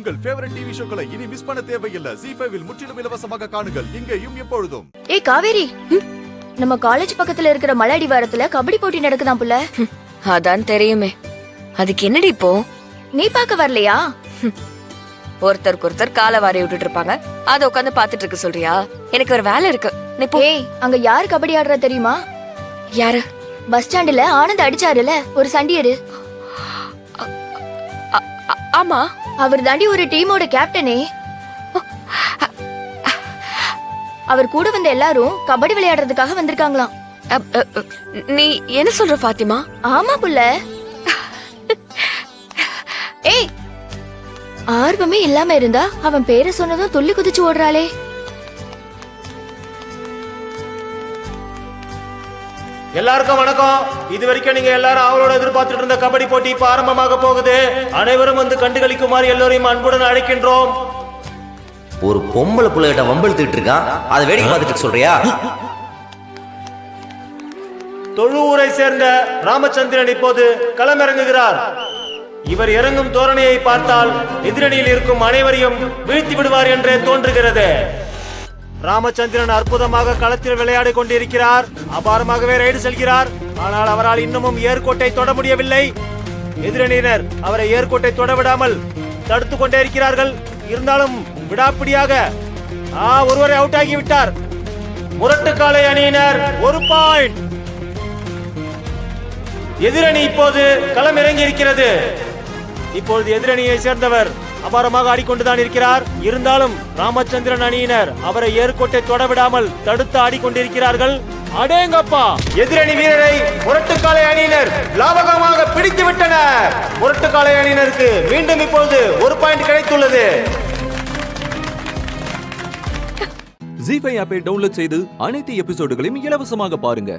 உங்கள் favourite TV ஷோக்களை இனி miss பண்ண தேவையில்லை. ZEE5 இல் முற்றிலும் இலவசமாக காணுங்கள். இங்கேயும் எப்பொழுதும். ஏய் காவேரி, நம்ம காலேஜ் பக்கத்துல இருக்கிற மலை அடிவாரத்துல கபடி போட்டி நடக்குதாம் புள்ள. அதான் தெரியுமே. அதுக்கு என்னடி இப்போ? நீ பாக்க வரலையா? ஒருத்தருக்கு ஒருத்தர் காலை வாரி விட்டுட்டு இருப்பாங்க, அத உட்காந்து பாத்துட்டு இருக்க சொல்றியா? எனக்கு ஒரு வேலை இருக்கு. நீ போ. ஏய், அங்க யாரு கபடி ஆடுறா தெரியுமா? யாரு? பஸ் ஸ்டாண்டுல ஆனந்த் அடிச்சாருல ஒரு சண்டியரு. ஆமா, அவர் தாண்டி ஒரு டீமோட கேப்டனே. அவர் கூட வந்த எல்லாரும் கபடி விளையாடுறதுக்காக வந்திருக்காங்களாம். நீ என்ன சொல்ற பாத்திமா? ஆமா புள்ள. ஏய், ஆர்வமே இல்லாம இருந்தா அவன் பேரை சொன்னதும் துள்ளி குதிச்சு ஓடுறாளே. எல்லாருக்கும் வணக்கம். இது வரைக்கும் நீங்க எல்லாரும் அவளோட எதிர்பார்த்துட்டு இருந்த கபடி போட்டி இப்ப ஆரம்பமாக போகுது. அனைவரும் வந்து கண்டுகளிக்குமாறு எல்லோரையும் அன்புடன் அழைக்கின்றோம். ஒரு பொம்பளை பிள்ளைகிட்ட வம்பிழுத்துட்டு இருக்கான், அதை வேடிக்கை பார்த்துட்டு சொல்றியா? தொழுவூரை சேர்ந்த ராமச்சந்திரன் இப்போது களமிறங்குகிறார். இவர் இறங்கும் தோரணையை பார்த்தால் எதிரணியில் இருக்கும் அனைவரையும் வீழ்த்தி விடுவார் என்றே தோன்றுகிறது. ராமச்சந்திரன் அற்புதமாக களத்தில் விளையாடி கொண்டிருக்கிறார். அபாரமாகவே ரைடு செல்கிறார். ஆனால் அவரால் இன்னமும் ஏர்கோட்டை தொட முடியவில்லை. எதிரணியினர் அவரை ஏர்கோட்டை தொட விடாமல் தடுத்து கொண்டே இருக்கிறார்கள். இருந்தாலும் விடாப்பிடியாக ஒருவரை அவுட் ஆகிவிட்டார். முரட்டுக்காலை அணியினர் 1 பாயிண்ட். எதிரணி இப்போது களம் இறங்கி இருக்கிறது. இப்பொழுது எதிரணியை சேர்ந்தவர் அபாரமாக ஆடிக்கொண்டுதான் இருக்கிறார். இருந்தாலும் ராமச்சந்திரன் அணியினர் அவரை ஏர்கோட்டை தொட விடாமல் தடுத்து ஆடிக்கொண்டிருக்கிறார்கள். அடேங்கப்பா, எதிரணி வீரரை முரட்டுக்காலை அணியினர் லாபகமாக பிடித்து விட்டனர். முரட்டுக்காலை அணியினருக்கு மீண்டும் இப்பொழுது 1 பாயிண்ட் கிடைத்துள்ளது. ZEE5 ஆப்பை டவுன்லோட் செய்து அனைத்து எபிசோடுகளையும் இலவசமாக பாருங்க.